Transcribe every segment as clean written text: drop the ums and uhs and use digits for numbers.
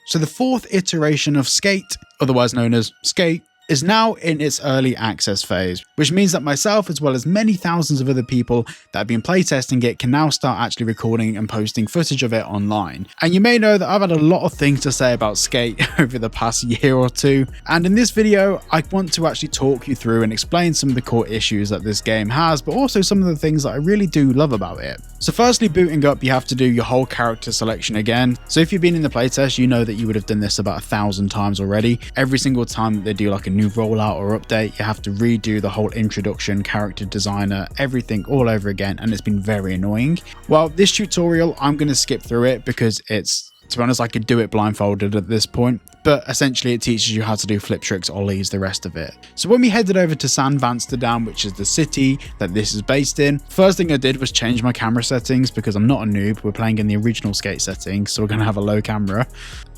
So the fourth iteration of Skate, otherwise known as Skate, is now in its early access phase, which means that myself, as well as many thousands of other people that have been playtesting it, can now start actually recording and posting footage of it online. And you may know that I've had a lot of things to say about Skate over the past year or two, and in this video I want to actually talk you through and explain some of the core issues that this game has, but also some of the things that I really do love about it. So firstly, booting up, you have to do your whole character selection again. So if you've been in the playtest, you know that you would have done this about 1,000 times already. Every single time that they do like a new rollout or update, you have to redo the whole introduction, character designer, everything all over again, and it's been very annoying. Well, this tutorial, I'm going to skip through it because it's, to be honest, I could do it blindfolded at this point, but essentially it teaches you how to do flip tricks, ollies, the rest of it. So when we headed over to San Vansterdam, which is the city that this is based in, first thing I did was change my camera settings because I'm not a noob. We're playing in the original Skate settings, so we're going to have a low camera.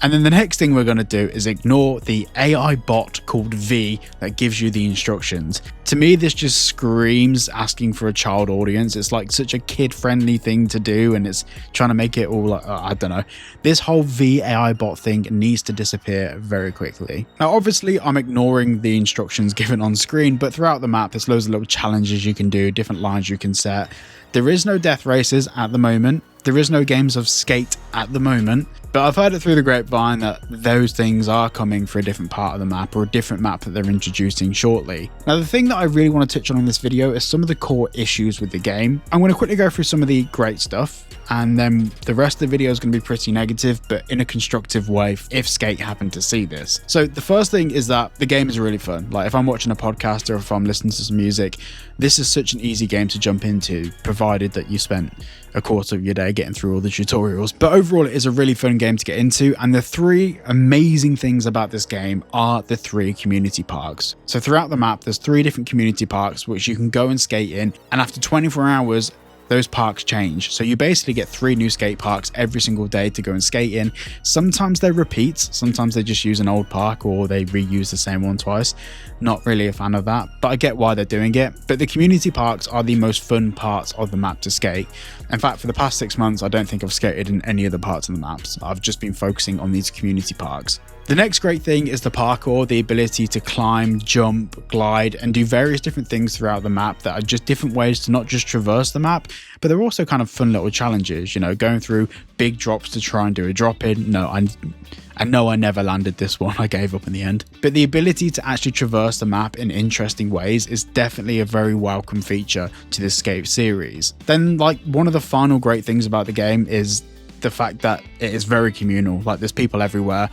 And then the next thing we're going to do is ignore the AI bot called V that gives you the instructions. To me, this just screams asking for a child audience. It's like such a kid-friendly thing to do, and it's trying to make it all like, I don't know. This whole V AI bot thing needs to disappear very quickly. Now, obviously, I'm ignoring the instructions given on screen, but throughout the map, there's loads of little challenges you can do, different lines you can set. There is no death races at the moment. There is no games of Skate at the moment, but I've heard it through the grapevine that those things are coming for a different part of the map or a different map that they're introducing shortly. Now, the thing that I really want to touch on in this video is some of the core issues with the game. I'm going to quickly go through some of the great stuff, and then the rest of the video is going to be pretty negative, but in a constructive way if Skate happened to see this. So the first thing is that the game is really fun. Like if I'm watching a podcast or if I'm listening to some music, this is such an easy game to jump into, provided that you spent a quarter of your day getting through all the tutorials. But overall, it is a really fun game to get into, and the three amazing things about this game are the 3 community parks. So throughout the map, there's 3 different community parks which you can go and skate in, and after 24 hours, those parks change. So you basically get 3 new skate parks every single day to go and skate in. Sometimes they're repeats, sometimes they just use an old park or they reuse the same one twice. Not really a fan of that, but I get why they're doing it. But the community parks are the most fun parts of the map to skate. In fact, for the past 6 months, I don't think I've skated in any other parts of the maps. I've just been focusing on these community parks. The next great thing is the parkour, the ability to climb, jump, glide, and do various different things throughout the map that are just different ways to not just traverse the map, but they're also kind of fun little challenges, you know, going through big drops to try and do a drop in. No, I never landed this one. I gave up in the end. But the ability to actually traverse the map in interesting ways is definitely a very welcome feature to this Skate series. Then, like, one of the final great things about the game is the fact that it is very communal. Like, there's people everywhere.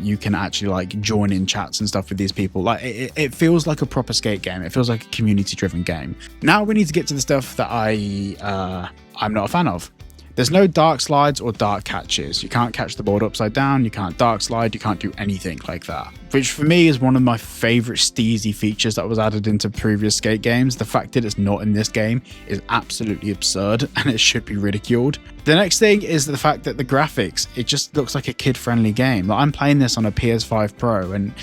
You can actually like join in chats and stuff with these people. Like it feels like a proper Skate game. It feels like a community driven game. Now we need to get to the stuff that I'm not a fan of. There's no dark slides or dark catches. You can't catch the board upside down, you can't dark slide, you can't do anything like that. Which for me is one of my favorite steezy features that was added into previous Skate games. The fact that it's not in this game is absolutely absurd and it should be ridiculed. The next thing is the fact that the graphics, it just looks like a kid-friendly game. Like I'm playing this on a PS5 Pro and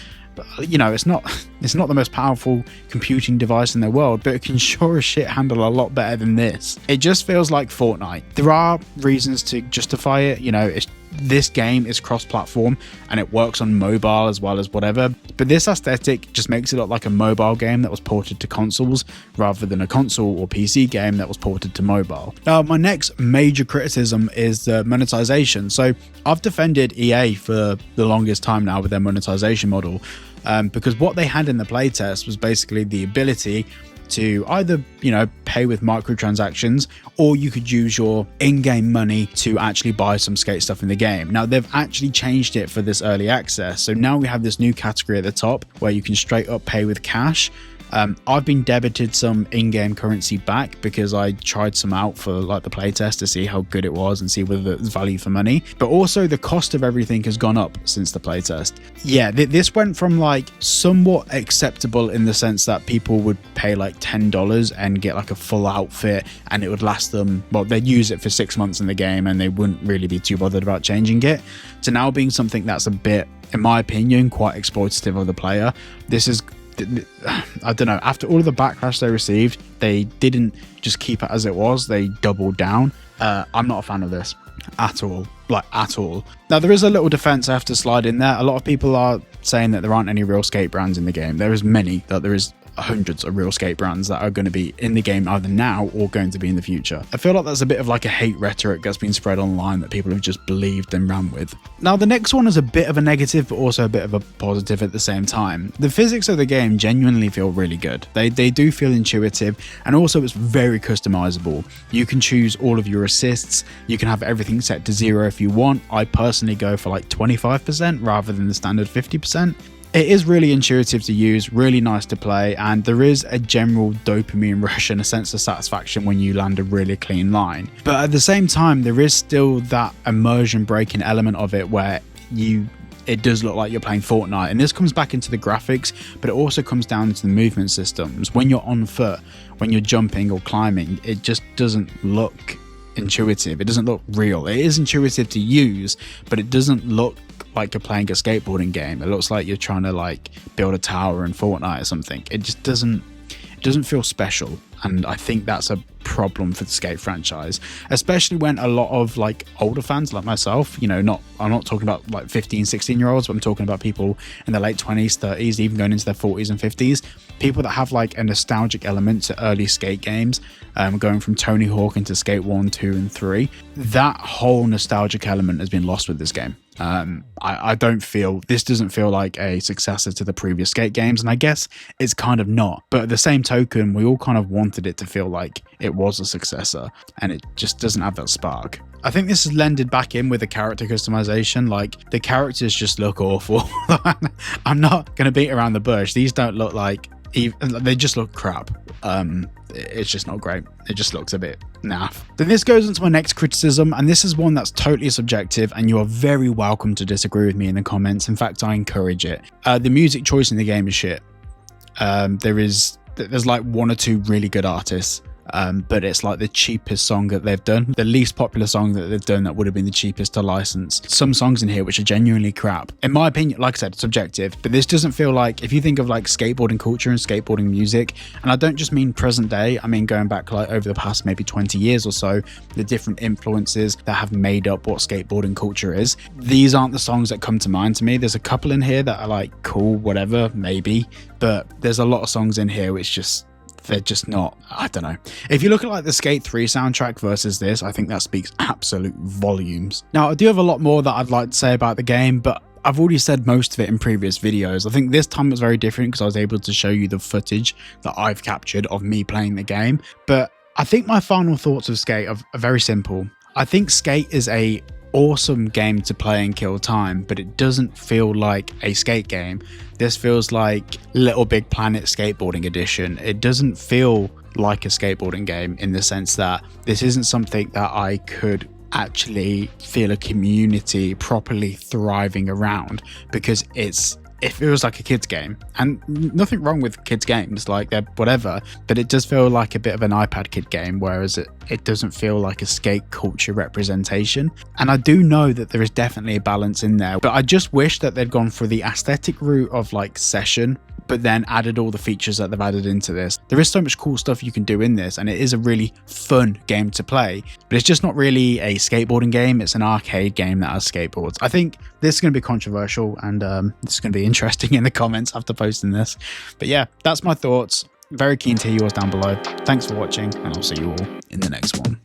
you know, it's not the most powerful computing device in the world, but it can sure as shit handle a lot better than this. It just feels like Fortnite. There are reasons to justify it, you know, this game is cross-platform and it works on mobile as well as whatever, but this aesthetic just makes it look like a mobile game that was ported to consoles rather than a console or PC game that was ported to mobile. Now, my next major criticism is the monetization. So I've defended EA for the longest time now with their monetization model, because what they had in the playtest was basically the ability to either, you know, pay with microtransactions, or you could use your in-game money to actually buy some Skate stuff in the game. Now they've actually changed it for this early access, so now we have this new category at the top where you can straight up pay with cash. I've been debited some in-game currency back because I tried some out for like the playtest to see how good it was and see whether it's value for money. But also the cost of everything has gone up since the playtest. Yeah, this went from like somewhat acceptable in the sense that people would pay like $10 and get like a full outfit and it would last them, well, they'd use it for 6 months in the game and they wouldn't really be too bothered about changing it, to now being something that's a bit, in my opinion, quite exploitative of the player. This is, I don't know, after all of the backlash they received, they didn't just keep it as it was, they doubled down. I'm not a fan of this. at all, like at all. Now there is a little defense I have to slide in there. A lot of people are saying that there aren't any real skate brands in the game. There is many, that there is hundreds of real skate brands that are going to be in the game either now or going to be in the future. I feel like that's a bit of like a hate rhetoric that's been spread online that people have just believed and ran with. Now the next one is a bit of a negative but also a bit of a positive at the same time. The physics of the game genuinely feel really good. They do feel intuitive, and also it's very customizable. You can choose all of your assists, you can have everything set to 0 if you want. I personally go for like 25% rather than the standard 50%. It is really intuitive to use, really nice to play, and there is a general dopamine rush and a sense of satisfaction when you land a really clean line. But at the same time, there is still that immersion breaking element of it where it does look like you're playing Fortnite, and this comes back into the graphics, but it also comes down to the movement systems. When you're on foot, when you're jumping or climbing, it just doesn't look intuitive. It doesn't look real. It is intuitive to use, but it doesn't look like you're playing a skateboarding game. It looks like you're trying to like build a tower in Fortnite or something. It just doesn't feel special, and I think that's a problem for the skate franchise, especially when a lot of like older fans like myself, I'm not talking about like 15-16 year olds, but I'm talking about people in their late 20s, 30s, even going into their 40s and 50s, people that have like a nostalgic element to early skate games, going from Tony Hawk into Skate 1, 2 and 3. That whole nostalgic element has been lost with this game. This doesn't feel like a successor to the previous skate games, and I guess it's kind of not, but at the same token, we all kind of wanted it to feel like it was a successor, and it just doesn't have that spark. I think this is lended back in with the character customization. Like, the characters just look awful. I'm not gonna beat around the bush. These don't look like, they just look crap. It's just not great. It just looks a bit naff. Then this goes into my next criticism, and this is one that's totally subjective, and you are very welcome to disagree with me in the comments. In fact, I encourage it. The music choice in the game is shit. There's like one or two really good artists, but it's like the cheapest song that they've done, the least popular song that they've done that would have been the cheapest to license. Some songs in here which are genuinely crap. In my opinion, like I said, subjective, but this doesn't feel like, if you think of like skateboarding culture and skateboarding music, and I don't just mean present day, I mean going back like over the past maybe 20 years or so, the different influences that have made up what skateboarding culture is. These aren't the songs that come to mind to me. There's a couple in here that are like cool, whatever, maybe, but there's a lot of songs in here which they're just not, I don't know. If you look at like the Skate 3 soundtrack versus this, I think that speaks absolute volumes. Now, I do have a lot more that I'd like to say about the game, but I've already said most of it in previous videos. I think this time was very different because I was able to show you the footage that I've captured of me playing the game. But I think my final thoughts of Skate are very simple. I think Skate is a awesome game to play and kill time, but it doesn't feel like a skate game. This feels like Little Big Planet Skateboarding Edition. It doesn't feel like a skateboarding game in the sense that this isn't something that I could actually feel a community properly thriving around, because it feels like a kid's game, and nothing wrong with kids games, like they're whatever, but it does feel like a bit of an iPad kid game, whereas it doesn't feel like a skate culture representation. And I do know that there is definitely a balance in there, but I just wish that they'd gone for the aesthetic route of like session, but then added all the features that they've added into this. There is so much cool stuff you can do in this, and it is a really fun game to play, but it's just not really a skateboarding game. It's an arcade game that has skateboards. I think this is going to be controversial, and this is going to be interesting in the comments after posting this. But yeah, that's my thoughts. Very keen to hear yours down below. Thanks for watching, and I'll see you all in the next one.